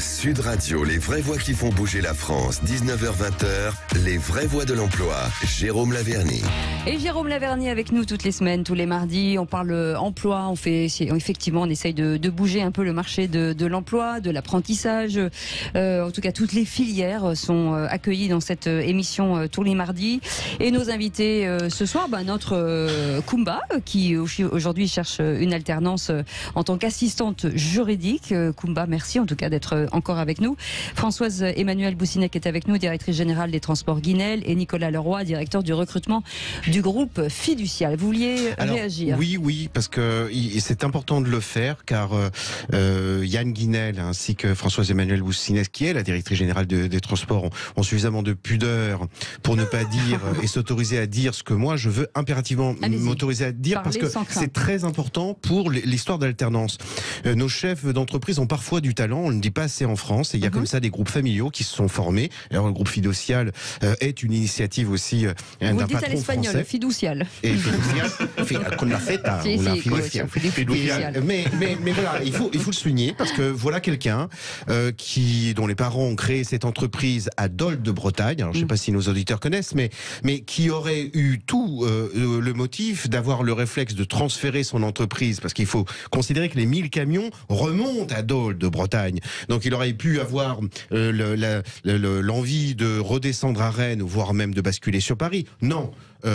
Sud Radio, les vraies voix qui font bouger la France, 19h-20h, les vraies voix de l'emploi. Jérôme Laverny. Et Jérôme Laverny avec nous toutes les semaines, tous les mardis. On parle emploi, effectivement, on essaye de bouger un peu le marché de l'emploi, de l'apprentissage. En tout cas, toutes les filières sont accueillies dans cette émission tous les mardis. Et nos invités ce soir, notre Kumba, qui aujourd'hui cherche une alternance en tant qu'assistante juridique. Kumba, merci en tout cas d'être encore avec nous. Françoise Emmanuelle Boussinet est avec nous, directrice générale des transports Guinel, et Nicolas Leroy, directeur du recrutement du groupe Fiducial. Vous vouliez réagir? Oui, parce que c'est important de le faire, car Yann Guinel ainsi que Françoise Emmanuelle Boussinet, qui est la directrice générale des transports, ont suffisamment de pudeur pour ne pas dire et s'autoriser à dire ce que moi je veux impérativement m'autoriser à dire. Parlez, parce que c'est très important pour l'histoire d'alternance. Nos chefs d'entreprise ont parfois du talent, on ne le dit pas assez en France, et il y a comme ça des groupes familiaux qui se sont formés. Alors le groupe Fiducial est une initiative aussi d'un patron français. Vous le dites à l'espagnol, Fiducial. Et Fiducial, con la feta, Fiducial. Mais voilà, il faut le souligner, parce que voilà quelqu'un dont les parents ont créé cette entreprise à Dole de Bretagne. Alors je ne sais pas si nos auditeurs connaissent, mais qui aurait eu tout le motif d'avoir le réflexe de transférer son entreprise, parce qu'il faut considérer que les 1000 camions remontent à Dole de Bretagne. Donc il aurait pu avoir l'envie de redescendre à Rennes, voire même de basculer sur Paris. Non.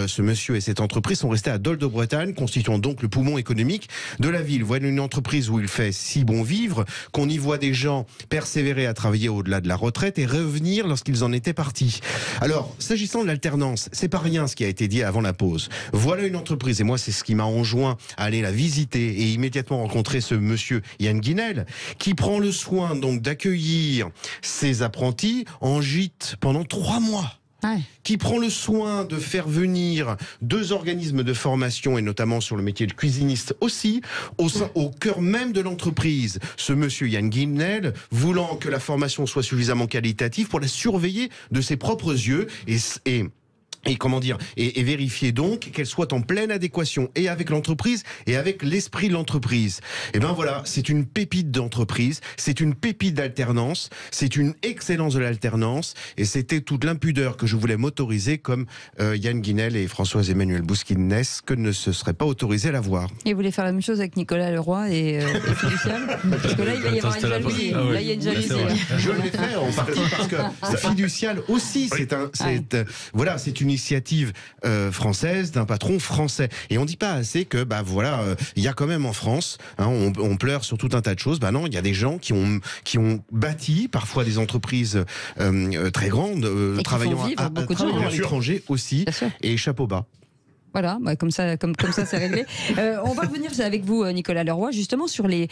Ce monsieur et cette entreprise sont restés à Dole de Bretagne, constituant donc le poumon économique de la ville. Voilà une entreprise où il fait si bon vivre qu'on y voit des gens persévérer à travailler au-delà de la retraite et revenir lorsqu'ils en étaient partis. Alors, s'agissant de l'alternance, c'est pas rien ce qui a été dit avant la pause. Voilà une entreprise, et moi c'est ce qui m'a enjoint à aller la visiter et immédiatement rencontrer ce monsieur Yann Guinel, qui prend le soin donc d'accueillir ses apprentis en gîte pendant 3 mois. Ouais. Qui prend le soin de faire venir 2 organismes de formation, et notamment sur le métier de cuisiniste aussi, au cœur même de l'entreprise. Ce monsieur Yann Guinel, voulant que la formation soit suffisamment qualitative pour la surveiller de ses propres yeux et vérifier donc qu'elle soit en pleine adéquation et avec l'entreprise et avec l'esprit de l'entreprise. Et ben voilà, c'est une pépite d'entreprise, c'est une pépite d'alternance, c'est une excellence de l'alternance, et c'était toute l'impudeur que je voulais m'autoriser, comme Yann Guinel et Françoise Emmanuelle Boussinet, que ne se seraient pas autorisés à la voir. Et vous voulez faire la même chose avec Nicolas Leroy et Fiducial? Parce que là, il va y avoir une jalousie. Là, il y a une jalousie. Je le fais en partie parce que Fiducial aussi, c'est une initiative française d'un patron français, et on dit pas assez que il y a quand même en France, on pleure sur tout un tas de choses. Non, il y a des gens qui ont bâti parfois des entreprises très grandes, travaillant à l'étranger aussi, et chapeau bas. Voilà, comme ça c'est réglé. On va revenir avec vous, Nicolas Leroy, justement sur les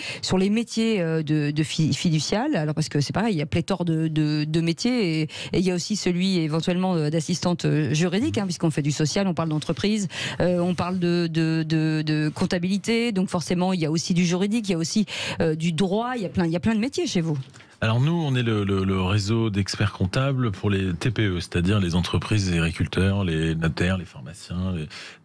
métiers de Fiducial. Alors parce que c'est pareil, il y a pléthore de métiers, et il y a aussi celui éventuellement d'assistante juridique, puisqu'on fait du social, on parle d'entreprise, on parle de comptabilité, donc forcément il y a aussi du juridique, il y a aussi du droit, il y a plein de métiers chez vous. Alors nous, on est le réseau d'experts comptables pour les TPE, c'est-à-dire les entreprises, les agriculteurs, les notaires, les pharmaciens.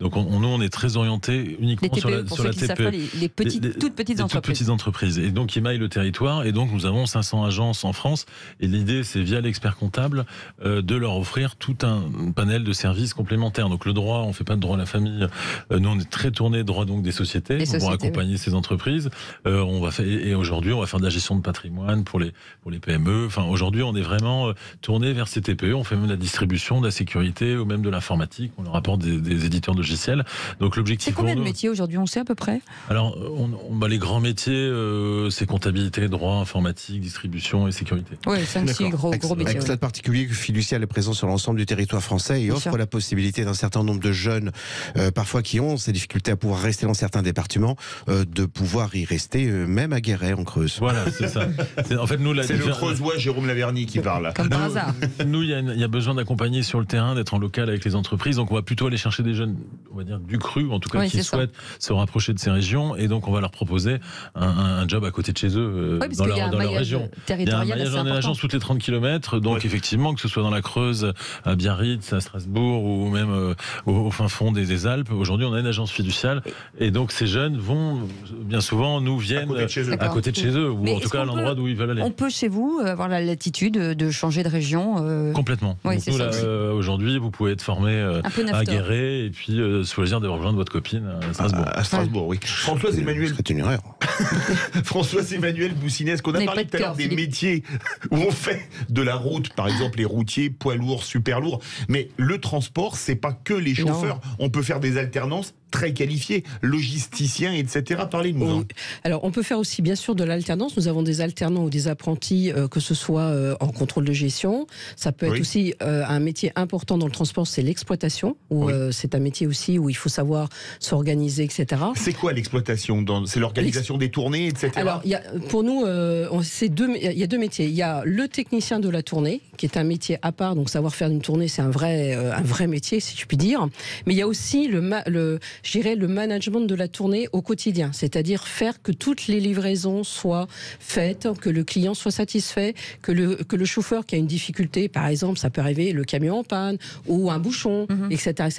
Donc nous, on est très orienté uniquement TPE, sur la TPE. Toutes petites entreprises. Et donc, ils maillent le territoire. Et donc, nous avons 500 agences en France. Et l'idée, c'est via l'expert comptable de leur offrir tout un panel de services complémentaires. Donc le droit, on ne fait pas de droit à la famille. Nous, on est très tourné droit donc des sociétés pour accompagner ces entreprises. Et aujourd'hui, on va faire de la gestion de patrimoine pour les PME. Enfin, aujourd'hui, on est vraiment tourné vers ces TPE. On fait même de la distribution, de la sécurité ou même de l'informatique. On leur apporte des éditeurs de logiciels. Donc, l'objectif. C'est combien de métiers aujourd'hui, on sait à peu près? Alors, les grands métiers, c'est comptabilité, droit, informatique, distribution et sécurité. Oui, 5-6 gros métiers. Avec cela de particulier que Fiducial est présent sur l'ensemble du territoire français et offre la possibilité d'un certain nombre de jeunes, parfois qui ont ces difficultés à pouvoir rester dans certains départements, de pouvoir y rester, même à Guéret, en Creuse. Voilà, c'est ça. En fait, nous, c'est le Creusois Jérôme Laverny qui parle. Comme par hasard. Nous, il y a besoin d'accompagner sur le terrain, d'être en local avec les entreprises. Donc, on va plutôt aller chercher des jeunes, on va dire, du cru, en tout cas, qui souhaitent se rapprocher de ces régions. Et donc, on va leur proposer un job à côté de chez eux, dans leur région. Il y a un maillage en agence toutes les 30 km. Donc, effectivement, que ce soit dans la Creuse, à Biarritz, à Strasbourg, ou même au fin fond des Alpes, aujourd'hui, on a une agence fiduciale. Et donc, ces jeunes viennent à côté de chez eux, ou en tout cas à l'endroit d'où ils veulent aller. peut chez vous avoir la latitude de changer de région. Complètement. Oui, Donc c'est nous, ça là, aussi. aujourd'hui, vous pouvez être formé Un peu à nafteur. Guéret et puis choisir de rejoindre votre copine à Strasbourg. À Strasbourg, oui. Françoise Emmanuel, C'est une erreur. Françoise Emmanuel Boussinet, est-ce qu'on a N'ayez parlé pas de tout à l'heure cœur, des Philippe. métiers où on fait de la route, par exemple les routiers, poids lourds, super lourds, mais le transport, c'est pas que les chauffeurs. On peut faire des alternances très qualifiés, logisticiens, etc. Parlez-nous. Oui. Alors, on peut faire aussi, bien sûr, de l'alternance. Nous avons des alternants ou des apprentis, que ce soit en contrôle de gestion. Ça peut être Oui. aussi un métier important dans le transport, c'est l'exploitation, où Oui. c'est un métier aussi où il faut savoir s'organiser, etc. C'est quoi l'exploitation C'est l'organisation des tournées, etc. Alors, pour nous, il y a deux métiers. Il y a le technicien de la tournée, qui est un métier à part. Donc, savoir faire une tournée, c'est un vrai métier, si je puis dire. Mais il y a aussi je dirais, le management de la tournée au quotidien. C'est-à-dire faire que toutes les livraisons soient faites, que le client soit satisfait, que le chauffeur qui a une difficulté, par exemple, ça peut arriver, le camion en panne ou un bouchon, etc.,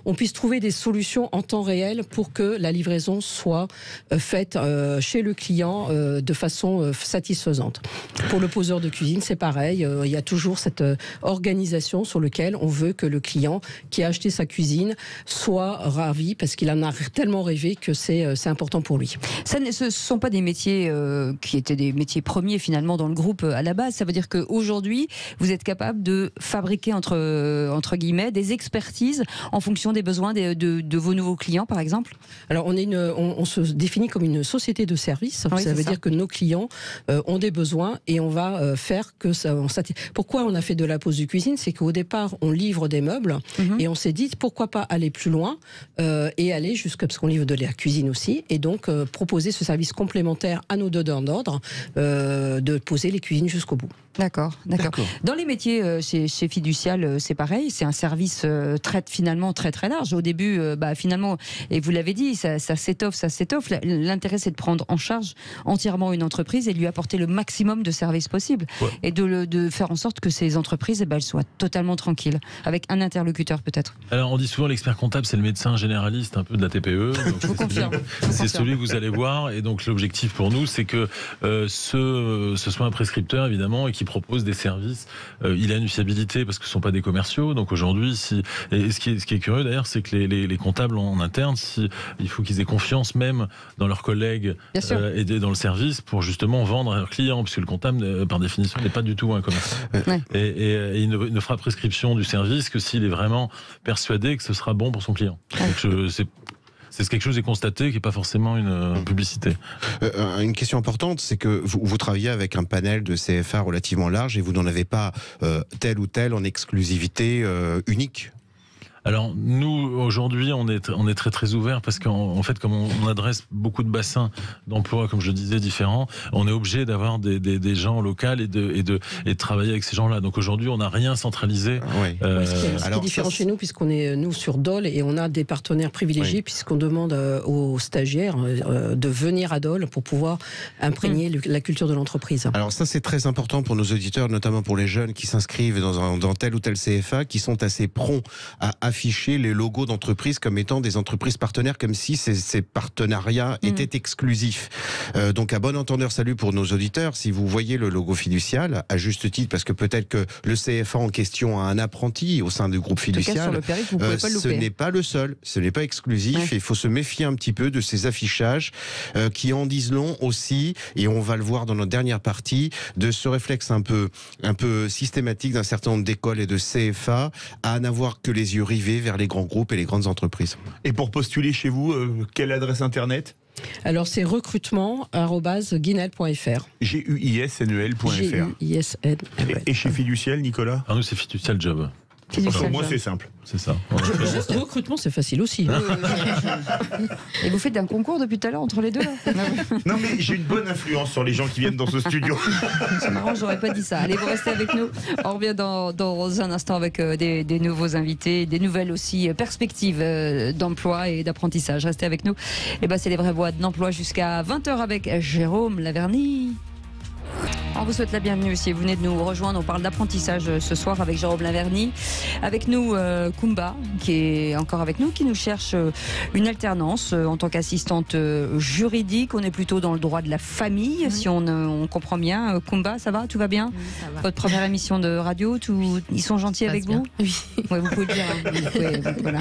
on puisse trouver des solutions en temps réel pour que la livraison soit faite chez le client de façon satisfaisante. Pour le poseur de cuisine, c'est pareil. Il y a toujours cette organisation sur laquelle on veut que le client qui a acheté sa cuisine soit ravi parce qu'il en a tellement rêvé que c'est important pour lui. Ce ne sont pas des métiers qui étaient des métiers premiers finalement dans le groupe à la base. Ça veut dire qu'aujourd'hui, vous êtes capable de fabriquer entre guillemets des expertises en fonction des besoins de vos nouveaux clients, par exemple. Alors on se définit comme une société de service. Oui, ça veut dire que nos clients ont des besoins et on va faire que ça. Pourquoi on a fait de la pose de cuisine, c'est qu'au départ on livre des meubles et on s'est dit pourquoi pas aller plus loin et aller jusqu'à, parce qu'on livre de la cuisine aussi, et donc proposer ce service complémentaire à nos donneurs d'ordre de poser les cuisines jusqu'au bout. D'accord. Dans les métiers chez Fiducial, c'est pareil, c'est un service finalement très très large. Au début, finalement, et vous l'avez dit, ça s'étoffe. L'intérêt, c'est de prendre en charge entièrement une entreprise et de lui apporter le maximum de services possibles. Ouais. Et de faire en sorte que ces entreprises, elles soient totalement tranquilles, avec un interlocuteur peut-être. Alors on dit souvent l'expert comptable, c'est le médecin généraliste un peu de la TPE. Donc Je vous confirme. C'est celui que vous allez voir, et donc l'objectif pour nous, c'est que ce soit un prescripteur évidemment et qui propose des services. Il a une fiabilité parce que ce ne sont pas des commerciaux. Donc aujourd'hui, ce qui est curieux d'ailleurs, c'est que les comptables en interne, il faut qu'ils aient confiance même dans leurs collègues et dans le service pour justement vendre à leurs clients, puisque le comptable par définition n'est pas du tout un commercial. Ouais. Et il ne fera prescription du service que s'il est vraiment persuadé que ce sera bon pour son client. Donc c'est quelque chose qui est constaté, qui n'est pas forcément une publicité. Une question importante, c'est que vous travaillez avec un panel de CFA relativement large et vous n'en avez pas tel ou tel en exclusivité unique. Alors nous aujourd'hui on est très très ouvert parce qu'en fait comme on adresse beaucoup de bassins d'emploi, comme je disais, différents, on est obligé d'avoir des gens locaux et de travailler avec ces gens-là. Donc aujourd'hui on n'a rien centralisé. Oui. Ce qui est différent chez nous, puisqu'on est nous sur Dole et on a des partenaires privilégiés, puisqu'on demande aux stagiaires de venir à Dole pour pouvoir imprégner la culture de l'entreprise. Alors ça c'est très important pour nos auditeurs, notamment pour les jeunes qui s'inscrivent dans tel ou tel CFA, qui sont assez prompts à afficher les logos d'entreprises comme étant des entreprises partenaires, comme si ces partenariats étaient exclusifs. Donc à bon entendeur, salut pour nos auditeurs, si vous voyez le logo Fiducial, à juste titre, parce que peut-être que le CFA en question a un apprenti au sein du groupe Fiducial, sur le périph', vous pouvez pas le ce louper. n'est pas le seul, ce n'est pas exclusif, et il faut se méfier un petit peu de ces affichages qui en disent long aussi, et on va le voir dans notre dernière partie, de ce réflexe un peu systématique d'un certain nombre d'écoles et de CFA à n'avoir que les yeux rivés vers les grands groupes et les grandes entreprises. Et pour postuler chez vous, quelle adresse internet ? Alors c'est recrutement@guinel.fr. GUISNEL.fr. GUISNEL. Et chez Fiducial, Nicolas ? Alors nous c'est Fiducial Job. Fiducial Moi Job. c'est simple. C'est ça. Juste recrutement, c'est facile aussi. Et vous faites un concours depuis tout à l'heure entre les deux là. Non mais j'ai une bonne influence sur les gens qui viennent dans ce studio. C'est marrant, j'aurais pas dit ça. Allez, vous restez avec nous. On revient dans un instant avec des nouveaux invités, des nouvelles aussi perspectives d'emploi et d'apprentissage. Restez avec nous. Et c'est les vraies voix de l'emploi jusqu'à 20h avec Jérôme Laverny. On vous souhaite la bienvenue si vous venez de nous rejoindre. On parle d'apprentissage ce soir avec Jérôme Laverny. Avec nous, Kumba, qui est encore avec nous, qui nous cherche une alternance en tant qu'assistante juridique. On est plutôt dans le droit de la famille, si on comprend bien. Kumba, ça va? Tout va bien? Oui, ça va. Votre première émission de radio, ils sont gentils avec vous? Oui. Ouais, vous pouvez le dire. Voilà.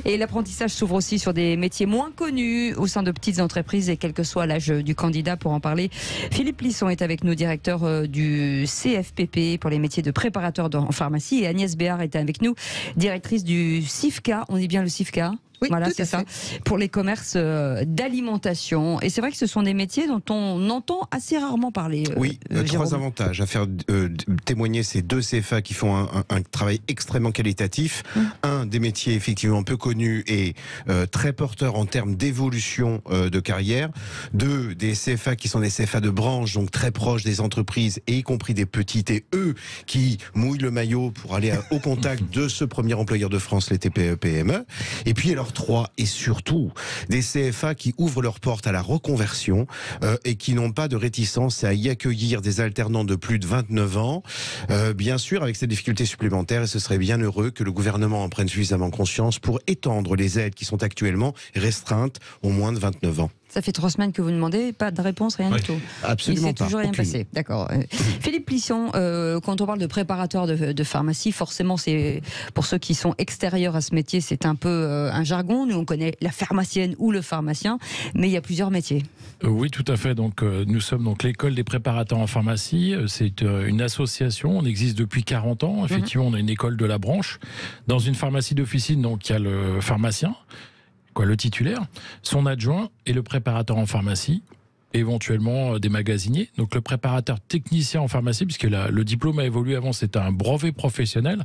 Et l'apprentissage s'ouvre aussi sur des métiers moins connus au sein de petites entreprises et quel que soit l'âge du candidat. Pour en parler, Philippe Lisson est avec nous, directeur du CFPP pour les métiers de préparateur en pharmacie, et Agnès Béard est avec nous, directrice du CIFCA. On dit bien le CIFCA? Oui, voilà, tout c'est à ça, fait. pour les commerces d'alimentation. Et c'est vrai que ce sont des métiers dont on entend assez rarement parler. Oui, trois Jérôme. avantages à faire témoigner ces deux CFA qui font un travail extrêmement qualitatif. Un, des métiers effectivement peu connus et très porteurs en termes d'évolution de carrière. Deux, des CFA qui sont des CFA de branche, donc très proches des entreprises, et y compris des petites, et eux qui mouillent le maillot pour aller au contact de ce premier employeur de France, les TPE-PME. Et puis alors 3, et surtout des CFA qui ouvrent leurs portes à la reconversion et qui n'ont pas de réticence à y accueillir des alternants de plus de 29 ans, bien sûr avec ces difficultés supplémentaires, et ce serait bien heureux que le gouvernement en prenne suffisamment conscience pour étendre les aides qui sont actuellement restreintes aux moins de 29 ans. Ça fait 3 semaines que vous demandez, pas de réponse, rien du tout. Absolument Il pas. s'est toujours rien Aucune. passé. D'accord. Philippe Lisson, quand on parle de préparateur de pharmacie, forcément, c'est pour ceux qui sont extérieurs à ce métier, c'est un peu un jargon. Nous, on connaît la pharmacienne ou le pharmacien, mais il y a plusieurs métiers. Oui, tout à fait. Donc, nous sommes donc l'école des préparateurs en pharmacie. C'est une association. On existe depuis 40 ans. Effectivement, on a une école de la branche. Dans une pharmacie d'officine, donc il y a le pharmacien, le titulaire, son adjoint et le préparateur en pharmacie, éventuellement des magasiniers. Donc le préparateur technicien en pharmacie, puisque le diplôme a évolué. Avant c'était un brevet professionnel,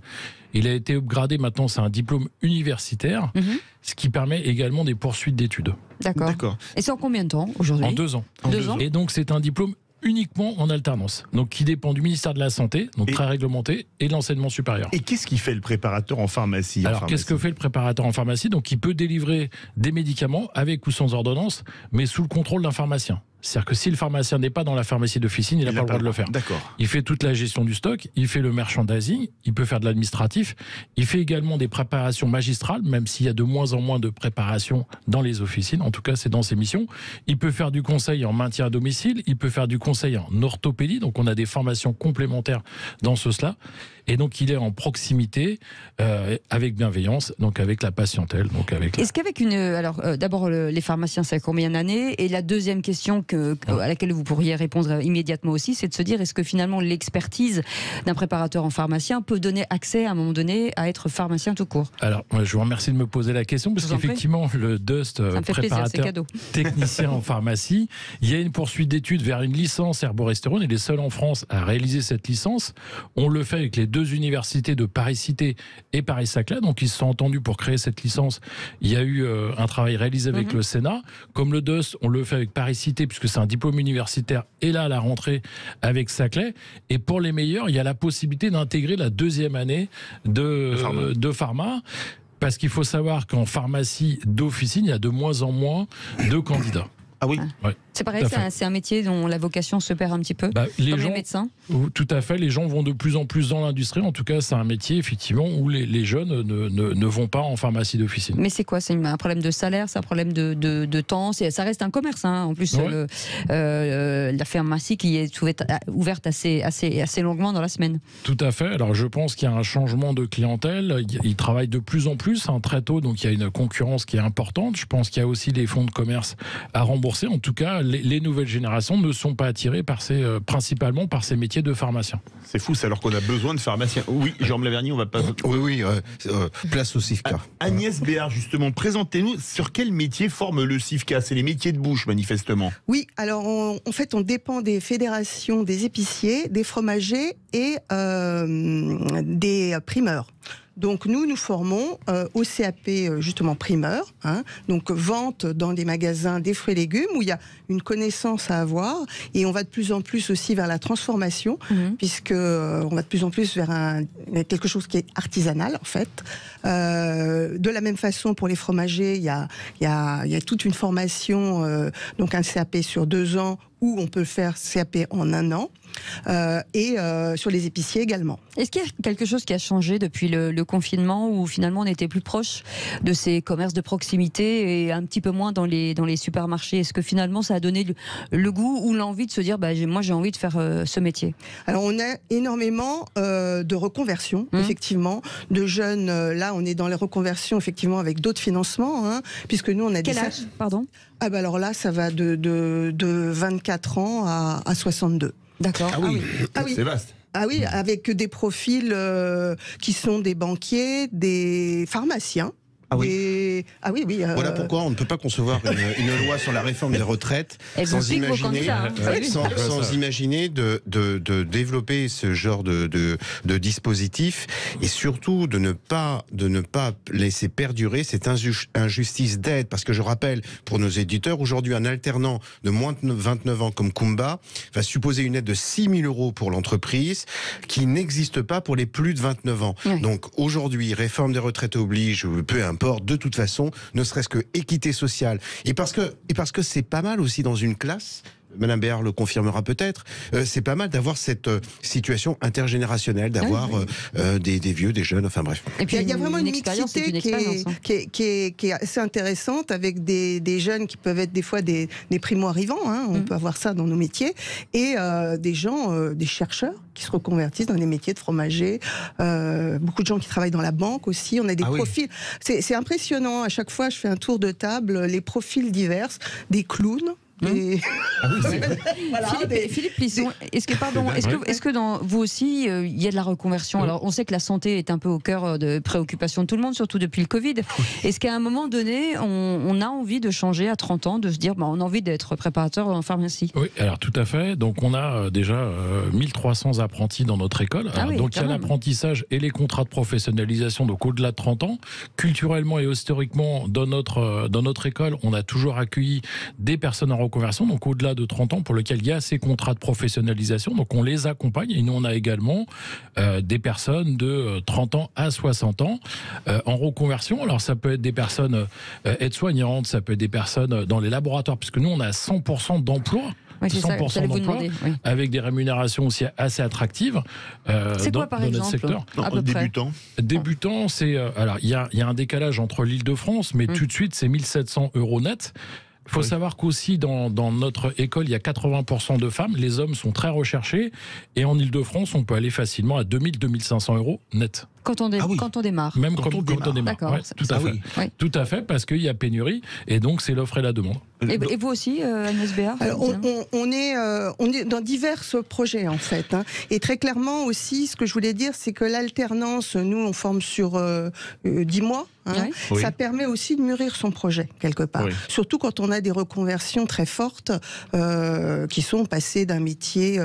il a été upgradé, maintenant c'est un diplôme universitaire, ce qui permet également des poursuites d'études. D'accord. Et c'est en combien de temps aujourd'hui? En 2 ans. En 2 ans. Et donc c'est un diplôme uniquement en alternance, donc qui dépend du ministère de la Santé, donc très réglementé, et de l'enseignement supérieur. Et qu'est-ce qui fait le préparateur en pharmacie? Alors, qu'est-ce que fait le préparateur en pharmacie? Donc, il peut délivrer des médicaments avec ou sans ordonnance, mais sous le contrôle d'un pharmacien. C'est-à-dire que si le pharmacien n'est pas dans la pharmacie d'officine, il n'a pas le droit de le faire. D'accord. Il fait toute la gestion du stock, il fait le merchandising, il peut faire de l'administratif, il fait également des préparations magistrales, même s'il y a de moins en moins de préparations dans les officines, en tout cas c'est dans ses missions. Il peut faire du conseil en maintien à domicile, il peut faire du conseil en orthopédie, donc on a des formations complémentaires dans cela. Et donc il est en proximité, avec bienveillance, donc avec la patientèle. Est-ce qu'avec d'abord les pharmaciens, c'est combien d'années? Et la deuxième question à laquelle vous pourriez répondre immédiatement aussi, c'est de se dire, est-ce que finalement l'expertise d'un préparateur en pharmacien peut donner accès à un moment donné à être pharmacien tout court? Alors, je vous remercie de me poser la question, parce qu'effectivement, le DUST, préparateur technicien en pharmacie, il y a une poursuite d'études vers une licence herborestérone, et les seuls en France à réaliser cette licence. On le fait avec les 2 universités de Paris-Cité et Paris-Saclay, donc ils se sont entendus pour créer cette licence. Il y a eu un travail réalisé avec le Sénat. Comme le DUST, on le fait avec Paris-Cité, puisque c'est un diplôme universitaire, et là, à la rentrée, avec Saclay. Et pour les meilleurs, il y a la possibilité d'intégrer la 2e année de pharma. Parce qu'il faut savoir qu'en pharmacie d'officine, il y a de moins en moins de candidats. Ah oui. Ouais. C'est pareil, c'est un métier dont la vocation se perd un petit peu, comme les médecins. Tout à fait, les gens vont de plus en plus dans l'industrie. En tout cas, c'est un métier effectivement où les jeunes ne vont pas en pharmacie d'officine. Mais c'est quoi? C'est un problème de salaire, c'est un problème de temps, ça reste un commerce, hein. En plus, la pharmacie qui est ouverte assez longuement dans la semaine. Tout à fait. Alors je pense qu'il y a un changement de clientèle. Ils travaillent de plus en plus, très tôt, donc il y a une concurrence qui est importante. Je pense qu'il y a aussi des fonds de commerce à rembourser. En tout cas, les nouvelles générations ne sont pas attirées principalement par ces métiers de pharmacien. C'est fou, c'est alors qu'on a besoin de pharmaciens. Oui, Jérôme Laverny, on va pas... Place au CIFCA. Agnès Béard, justement, présentez-nous sur quel métier forme le CIFCA? C'est les métiers de bouche, manifestement. Oui, alors en fait, on dépend des fédérations des épiciers, des fromagers et des primeurs. Donc nous formons au CAP justement primeur, donc vente dans des magasins des fruits et légumes où il y a une connaissance à avoir, et on va de plus en plus aussi vers la transformation, puisque on va de plus en plus vers quelque chose qui est artisanal en fait. De la même façon pour les fromagers, il y a toute une formation, donc un CAP sur 2 ans ou on peut le faire CAP en 1 an. Et sur les épiciers également. Est-ce qu'il y a quelque chose qui a changé depuis le confinement où finalement on était plus proche de ces commerces de proximité et un petit peu moins dans les supermarchés? Est-ce que finalement ça a donné le goût ou l'envie de se dire moi j'ai envie de faire ce métier? Alors on a énormément de reconversions, effectivement, de jeunes. Là on est dans les reconversions effectivement avec d'autres financements, puisque nous on a Quel âge, pardon? Alors là ça va de 24 ans à 62. D'accord. Ah oui, c'est vaste. Ah oui, avec des profils qui sont des banquiers, des pharmaciens. Oui. Oui. Voilà pourquoi on ne peut pas concevoir une loi sur la réforme des retraites sans imaginer de développer ce genre de dispositif et surtout de ne pas laisser perdurer cette injustice d'aide. Parce que je rappelle pour nos éditeurs, aujourd'hui un alternant de moins de 29 ans comme Kumba va supposer une aide de 6 000 € pour l'entreprise qui n'existe pas pour les plus de 29 ans. Oui. Donc aujourd'hui, réforme des retraites oblige, peu importe, de toute façon, ne serait-ce que équité sociale. Et parce que c'est pas mal aussi dans une classe, Madame Béard le confirmera peut-être, c'est pas mal d'avoir cette situation intergénérationnelle, d'avoir des vieux, des jeunes, enfin bref. Et puis il y a vraiment une mixité qui est assez intéressante avec des jeunes qui peuvent être des fois des primo-arrivants, on peut avoir ça dans nos métiers, et des gens, des chercheurs qui se reconvertissent dans des métiers de fromager, beaucoup de gens qui travaillent dans la banque aussi, on a des profils, c'est impressionnant, à chaque fois je fais un tour de table, les profils divers, des clowns, Philippe Plisson, est-ce que dans vous aussi il y a de la reconversion? Alors on sait que la santé est un peu au cœur de préoccupation de tout le monde, surtout depuis le Covid. Est-ce qu'à un moment donné on a envie de changer à 30 ans, de se dire on a envie d'être préparateur en pharmacie? Oui, alors tout à fait. Donc on a déjà 1300 apprentis dans notre école. Donc il y a l'apprentissage et les contrats de professionnalisation, donc au-delà de 30 ans. Culturellement et historiquement, dans notre école, on a toujours accueilli des personnes en reconversion, donc au-delà de 30 ans, pour lequel il y a ces contrats de professionnalisation. Donc on les accompagne, et nous on a également des personnes de 30 ans à 60 ans en reconversion. Alors ça peut être des personnes aides-soignantes, ça peut être des personnes dans les laboratoires, puisque nous on a 100% d'emploi. 100% d'emploi, avec des rémunérations aussi assez attractives dans notre secteur. Débutant, c'est alors il y a un décalage entre l'Île-de-France, mais tout de suite c'est 1 700 € net. Il faut savoir qu'aussi dans notre école, il y a 80% de femmes. Les hommes sont très recherchés. Et en Ile-de-France, on peut aller facilement à 2 000, 2 500 € net. Quand on démarre. Même quand on démarre. Ouais, tout à fait, parce qu'il y a pénurie. Et donc, c'est l'offre et la demande. Et vous aussi, Agnès Béard? On est dans divers projets, en fait. Et très clairement aussi, ce que je voulais dire, c'est que l'alternance, nous, on forme sur 10 mois. Ça permet aussi de mûrir son projet, quelque part. Surtout quand on a des reconversions très fortes qui sont passées d'un métier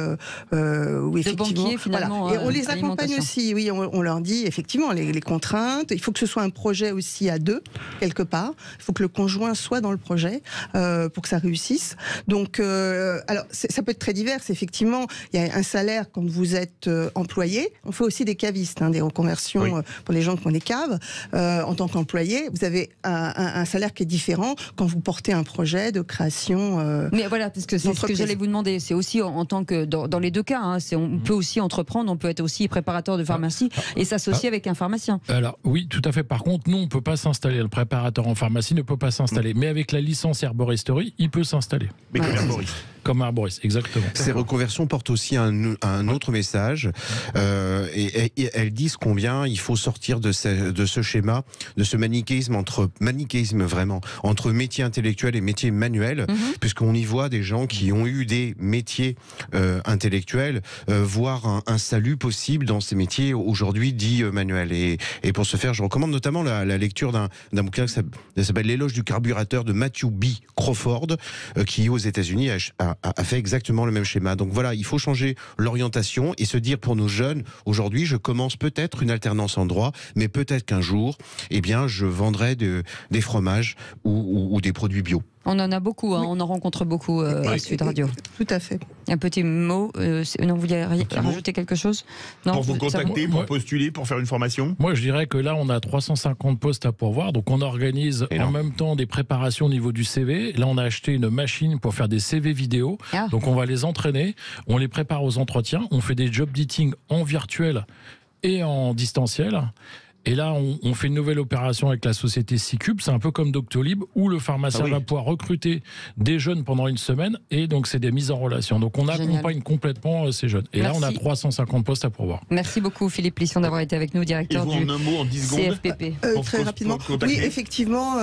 où effectivement... De banquier, finalement. Et on les accompagne aussi, oui, on leur dit effectivement les contraintes. Il faut que ce soit un projet aussi à deux, quelque part. Il faut que le conjoint soit dans le projet pour que ça réussisse. Donc, alors, ça peut être très divers, effectivement. Il y a un salaire quand vous êtes employé. On fait aussi des cavistes, des reconversions pour les gens qui ont des caves. En tant qu'employé, vous avez un salaire qui est différent quand vous portez un projet de création. Mais voilà, parce que c'est ce que j'allais vous demander. C'est aussi en tant que dans les deux cas, on peut aussi entreprendre, on peut être aussi préparateur de pharmacie et s'associer avec un pharmacien. Alors oui, tout à fait. Par contre, nous, on ne peut pas s'installer. Le préparateur en pharmacie ne peut pas s'installer. Mais avec la licence herboristerie, il peut s'installer. Mais comme herboriste. Comme herboriste, exactement. Ces reconversions portent aussi un autre message. Et elles disent combien il faut sortir de ce schéma, de ce manichéisme vraiment, entre métier intellectuel et métier manuel, puisqu'on y voit des gens qui ont eu des métiers intellectuels, voir un salut possible dans ces métiers aujourd'hui dits manuels. Et pour ce faire, je recommande notamment la lecture d'un bouquin qui s'appelle L'éloge du carburateur de Matthew B. Crawford, qui aux États-Unis a fait exactement le même schéma. Donc voilà, il faut changer l'orientation et se dire pour nos jeunes, aujourd'hui, je commence peut-être une alternance en droit, mais peut-être qu'un jour, je vendrai des fromages ou des produits bio. On en a beaucoup, hein, on en rencontre beaucoup à Sud Radio. Tout à fait. Un petit mot, non, vous vouliez rajouter quelque chose? Non, pour vous contacter, pour postuler, pour faire une formation? Moi, je dirais que là, on a 350 postes à pourvoir, donc on organise en même temps des préparations au niveau du CV. Là, on a acheté une machine pour faire des CV vidéo, donc on va les entraîner, on les prépare aux entretiens, on fait des job dating en virtuel et en distanciel. Et là, on fait une nouvelle opération avec la société C-Cube. C'est un peu comme Doctolib, où le pharmacien va pouvoir recruter des jeunes pendant une semaine. Et donc, c'est des mises en relation. Donc, on accompagne complètement ces jeunes. Et là, on a 350 postes à pourvoir. Merci beaucoup, Philippe Lisson, d'avoir été avec nous, directeur du CFPP. Très rapidement. Oui, effectivement,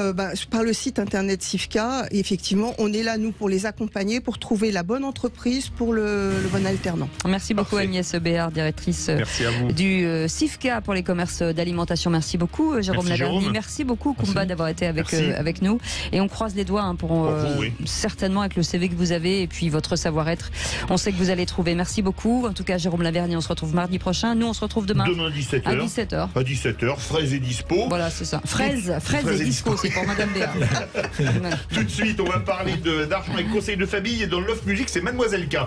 par le site internet CIFCA, effectivement, on est là, nous, pour les accompagner, pour trouver la bonne entreprise pour le bon alternant. Merci beaucoup, Agnès Béard, directrice du CIFCA pour les commerces d'alimentation. Merci beaucoup, Jérôme Laverny. Merci beaucoup, Koumba, d'avoir été avec nous. Et on croise les doigts pour certainement avec le CV que vous avez et puis votre savoir-être. On sait que vous allez trouver. Merci beaucoup. En tout cas, Jérôme Laverny, on se retrouve mardi prochain. Nous, on se retrouve demain. Demain 17h. À 17h. À 17h. Fraise est dispo. Voilà, c'est ça. Fraise est dispo, c'est pour Madame Béard. Tout de suite, on va parler d'argent et conseils de famille. Et dans Love Music, c'est Mademoiselle K.